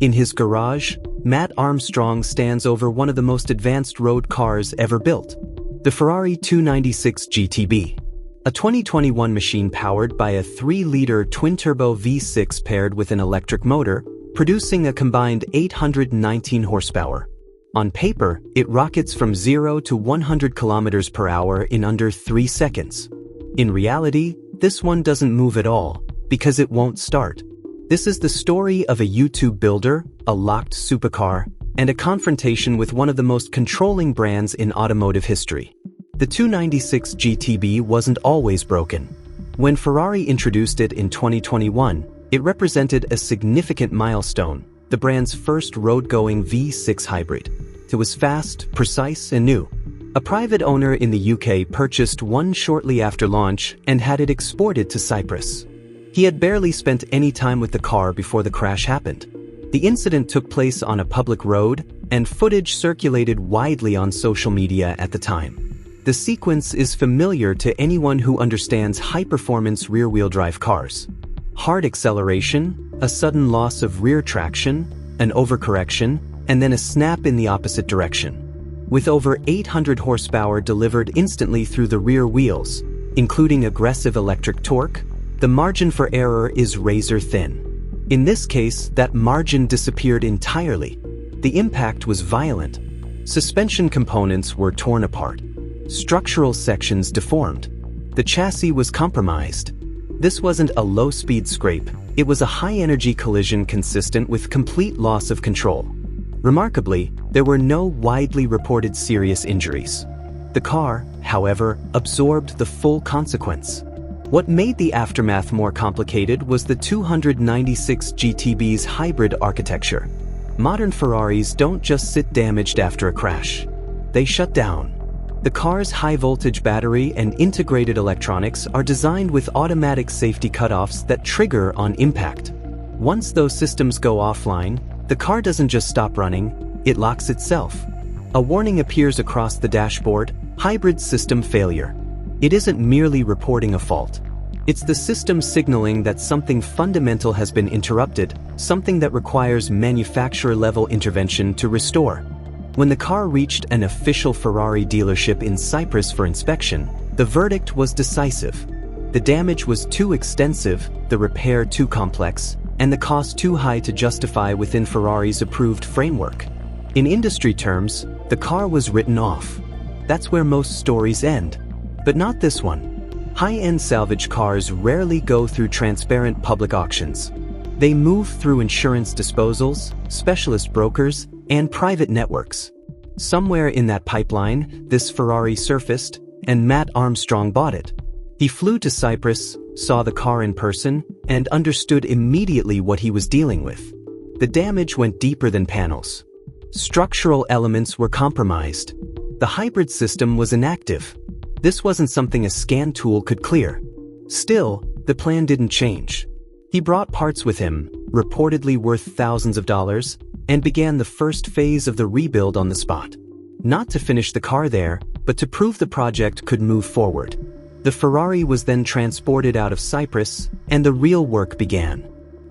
In his garage, Matt Armstrong stands over one of the most advanced road cars ever built, the Ferrari 296 GTB. A 2021 machine powered by a 3-liter twin-turbo V6 paired with an electric motor, producing a combined 819 horsepower. On paper, it rockets from 0 to 100 kilometers per hour in under 3 seconds. In reality, this one doesn't move at all, because it won't start. This is the story of a YouTube builder, a locked supercar, and a confrontation with one of the most controlling brands in automotive history. The 296 GTB wasn't always broken. When Ferrari introduced it in 2021, it represented a significant milestone, the brand's first road-going V6 hybrid. It was fast, precise, and new. A private owner in the UK purchased one shortly after launch and had it exported to Cyprus. He had barely spent any time with the car before the crash happened. The incident took place on a public road, and footage circulated widely on social media at the time. The sequence is familiar to anyone who understands high-performance rear-wheel drive cars. Hard acceleration, a sudden loss of rear traction, an overcorrection, and then a snap in the opposite direction. With over 800 horsepower delivered instantly through the rear wheels, including aggressive electric torque, the margin for error is razor thin. In this case, that margin disappeared entirely. The impact was violent. Suspension components were torn apart. Structural sections deformed. The chassis was compromised. This wasn't a low-speed scrape, it was a high-energy collision consistent with complete loss of control. Remarkably, there were no widely reported serious injuries. The car, however, absorbed the full consequence. What made the aftermath more complicated was the 296 GTB's hybrid architecture. Modern Ferraris don't just sit damaged after a crash. They shut down. The car's high-voltage battery and integrated electronics are designed with automatic safety cutoffs that trigger on impact. Once those systems go offline, the car doesn't just stop running, it locks itself. A warning appears across the dashboard, hybrid system failure. It isn't merely reporting a fault. It's the system signaling that something fundamental has been interrupted, something that requires manufacturer-level intervention to restore. When the car reached an official Ferrari dealership in Cyprus for inspection, the verdict was decisive. The damage was too extensive, the repair too complex, and the cost too high to justify within Ferrari's approved framework. In industry terms, the car was written off. That's where most stories end. But not this one. High-end salvage cars rarely go through transparent public auctions. They move through insurance disposals, specialist brokers, and private networks. Somewhere in that pipeline, this Ferrari surfaced, and Matt Armstrong bought it. He flew to Cyprus, saw the car in person, and understood immediately what he was dealing with. The damage went deeper than panels. Structural elements were compromised. The hybrid system was inactive. This wasn't something a scan tool could clear. Still, the plan didn't change. He brought parts with him, reportedly worth thousands of dollars, and began the first phase of the rebuild on the spot. Not to finish the car there, but to prove the project could move forward. The Ferrari was then transported out of Cyprus, and the real work began.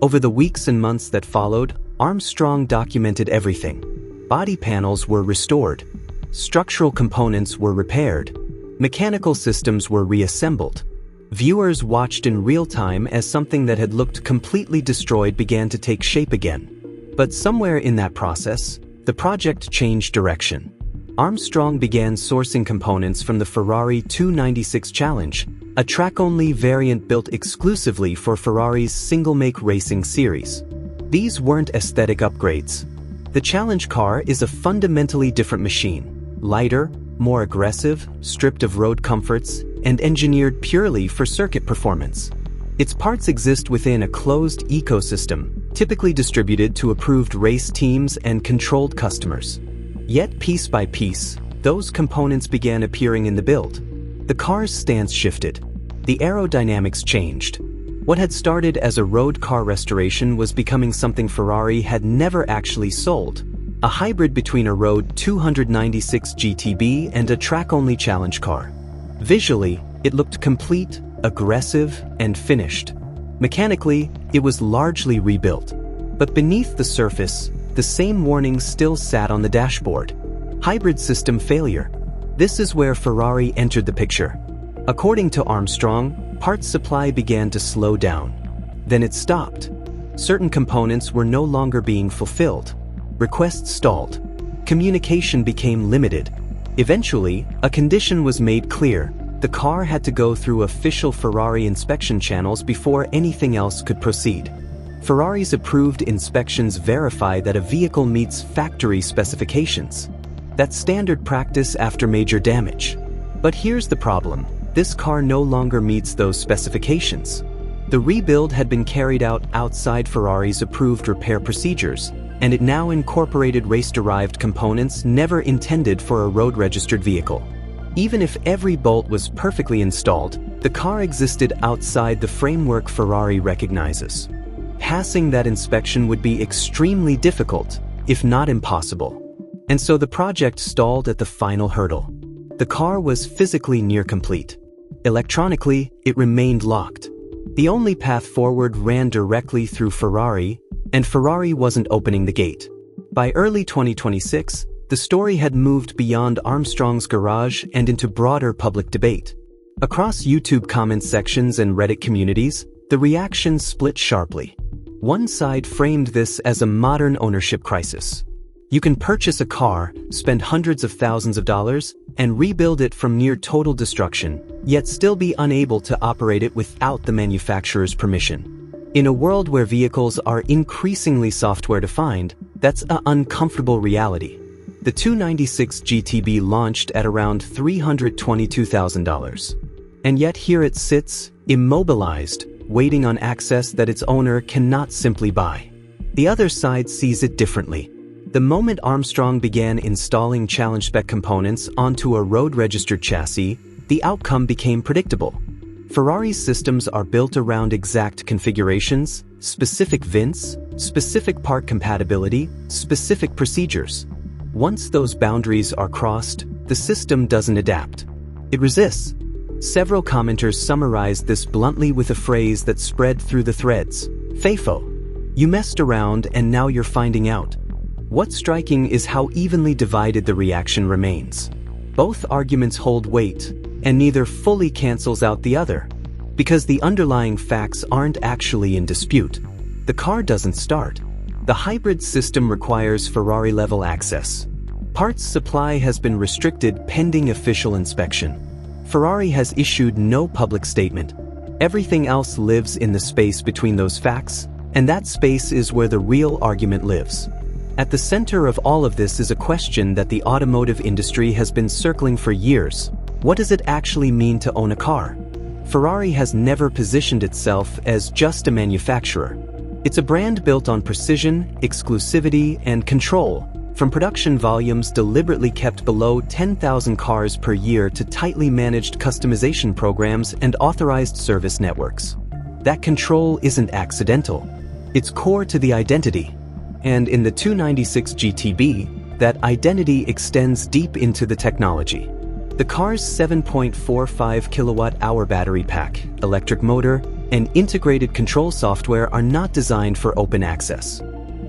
Over the weeks and months that followed, Armstrong documented everything. Body panels were restored. Structural components were repaired. Mechanical systems were reassembled. Viewers watched in real time as something that had looked completely destroyed began to take shape again. But somewhere in that process, the project changed direction. Armstrong began sourcing components from the Ferrari 296 Challenge, a track-only variant built exclusively for Ferrari's single-make racing series. These weren't aesthetic upgrades. The Challenge car is a fundamentally different machine, lighter, more aggressive, stripped of road comforts, and engineered purely for circuit performance. Its parts exist within a closed ecosystem, typically distributed to approved race teams and controlled customers. Yet piece by piece, those components began appearing in the build. The car's stance shifted. The aerodynamics changed. What had started as a road car restoration was becoming something Ferrari had never actually sold. A hybrid between a road 296 GTB and a track-only challenge car. Visually, it looked complete, aggressive, and finished. Mechanically, it was largely rebuilt. But beneath the surface, the same warnings still sat on the dashboard. Hybrid system failure. This is where Ferrari entered the picture. According to Armstrong, parts supply began to slow down. Then it stopped. Certain components were no longer being fulfilled. Requests stalled. Communication became limited. Eventually, a condition was made clear. The car had to go through official Ferrari inspection channels before anything else could proceed. Ferrari's approved inspections verify that a vehicle meets factory specifications. That's standard practice after major damage. But here's the problem. This car no longer meets those specifications. The rebuild had been carried out outside Ferrari's approved repair procedures, and it now incorporated race-derived components never intended for a road-registered vehicle. Even if every bolt was perfectly installed, the car existed outside the framework Ferrari recognizes. Passing that inspection would be extremely difficult, if not impossible. And so the project stalled at the final hurdle. The car was physically near complete. Electronically, it remained locked. The only path forward ran directly through Ferrari, and Ferrari wasn't opening the gate. By early 2026, the story had moved beyond Armstrong's garage and into broader public debate. Across YouTube comment sections and Reddit communities, the reactions split sharply. One side framed this as a modern ownership crisis. You can purchase a car, spend hundreds of thousands of dollars, and rebuild it from near total destruction, yet still be unable to operate it without the manufacturer's permission. In a world where vehicles are increasingly software-defined, that's an uncomfortable reality. The 296 GTB launched at around $322,000. And yet here it sits, immobilized, waiting on access that its owner cannot simply buy. The other side sees it differently. The moment Armstrong began installing challenge spec components onto a road-registered chassis, the outcome became predictable. Ferrari's systems are built around exact configurations, specific VINs, specific part compatibility, specific procedures. Once those boundaries are crossed, the system doesn't adapt. It resists. Several commenters summarized this bluntly with a phrase that spread through the threads. FAFO. You messed around and now you're finding out. What's striking is how evenly divided the reaction remains. Both arguments hold weight, and neither fully cancels out the other. Because the underlying facts aren't actually in dispute. The car doesn't start. The hybrid system requires Ferrari-level access. Parts supply has been restricted pending official inspection. Ferrari has issued no public statement. Everything else lives in the space between those facts, and that space is where the real argument lives. At the center of all of this is a question that the automotive industry has been circling for years. What does it actually mean to own a car? Ferrari has never positioned itself as just a manufacturer. It's a brand built on precision, exclusivity, and control, from production volumes deliberately kept below 10,000 cars per year to tightly managed customization programs and authorized service networks. That control isn't accidental. It's core to the identity. And in the 296 GTB, that identity extends deep into the technology. The car's 7.45 kilowatt-hour battery pack, electric motor, and integrated control software are not designed for open access.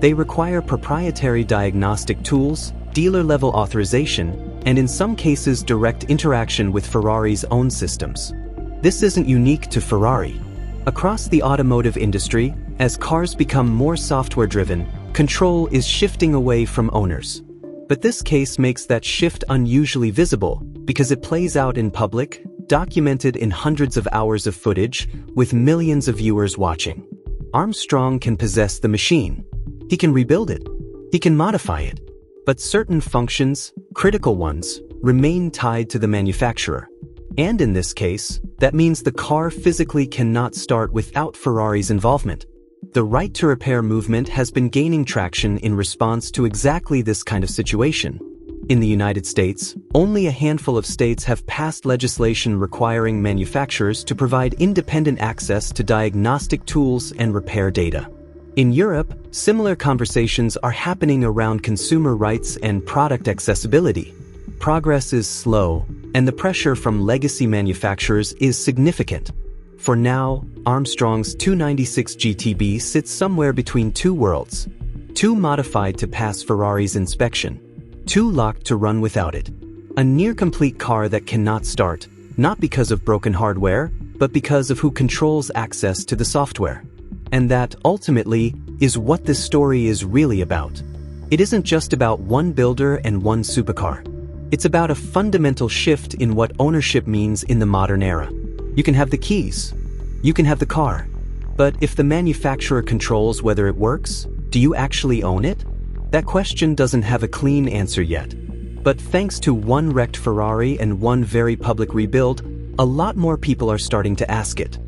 They require proprietary diagnostic tools, dealer-level authorization, and in some cases direct interaction with Ferrari's own systems. This isn't unique to Ferrari. Across the automotive industry, as cars become more software-driven, control is shifting away from owners. But this case makes that shift unusually visible because it plays out in public, documented in hundreds of hours of footage, with millions of viewers watching. Armstrong can possess the machine. He can rebuild it. He can modify it. But certain functions, critical ones, remain tied to the manufacturer. And in this case, that means the car physically cannot start without Ferrari's involvement. The right to repair movement has been gaining traction in response to exactly this kind of situation. In the United States, only a handful of states have passed legislation requiring manufacturers to provide independent access to diagnostic tools and repair data. In Europe, similar conversations are happening around consumer rights and product accessibility. Progress is slow, and the pressure from legacy manufacturers is significant. For now, Armstrong's 296 GTB sits somewhere between two worlds. Too modified to pass Ferrari's inspection. Too locked to run without it. A near-complete car that cannot start, not because of broken hardware, but because of who controls access to the software. And that, ultimately, is what this story is really about. It isn't just about one builder and one supercar. It's about a fundamental shift in what ownership means in the modern era. You can have the keys. You can have the car. But if the manufacturer controls whether it works, do you actually own it? That question doesn't have a clean answer yet. But thanks to one wrecked Ferrari and one very public rebuild, a lot more people are starting to ask it.